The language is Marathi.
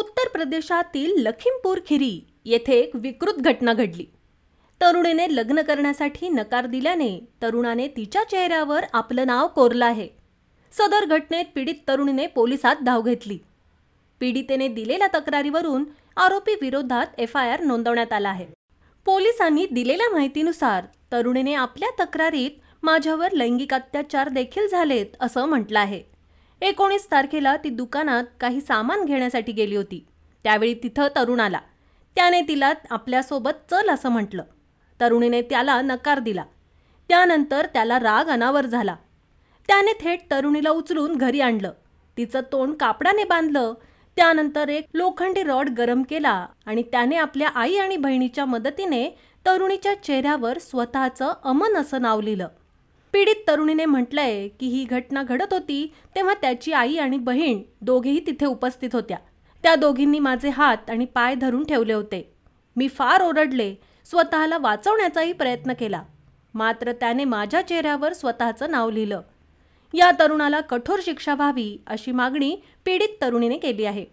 उत्तर प्रदेशातील लखीमपूर खिरी येथे एक विकृत घटना घडली। तरुणीने लग्न करण्यासाठी नकार दिल्याने तरुणाने तिच्या चेहऱ्यावर आपलं नाव कोरलं आहे। सदर घटनेत पीडित तरुणीने पोलिसात धाव घेतली। पीडितेने दिलेल्या तक्रारीवरून आरोपी विरोधात FIR नोंदवण्यात आला आहे। पोलिसांनी दिलेल्या माहितीनुसार तरुणीने आपल्या तक्रारीत माझ्यावर लैंगिक अत्याचार देखील झालेत असं म्हटलं आहे। 19 तारखेला ती दुकानात काही सामान घेण्यासाठी गेली होती। त्यावेळी तिथं तरुण आला। त्याने तिला आपल्यासोबत चल असं म्हटलं। तरुणीने त्याला नकार दिला। त्यानंतर त्याला राग अनावर झाला। त्याने थेट तरुणीला उचलून घरी आणलं। तिचं तोंड कापडाने बांधलं। त्यानंतर एक लोखंडी रॉड गरम केला आणि त्याने आपल्या आई आणि बहिणीच्या मदतीने तरुणीच्या चेहऱ्यावर स्वतःचं अमन असं नाव लिहिलं। पीडित तरुणीने म्हटलंय की ही घटना घडत होती तेव्हा त्याची आई आणि बहीण दोघेही तिथे उपस्थित होत्या। त्या दोघींनी माझे हात आणि पाय धरून ठेवले होते। मी फार ओरडले, स्वतःला वाचवण्याचाही प्रयत्न केला, मात्र त्याने माझ्या चेहऱ्यावर स्वतःचं नाव लिहिलं। या तरुणाला कठोर शिक्षा व्हावी अशी मागणी पीडित तरुणीने केली आहे।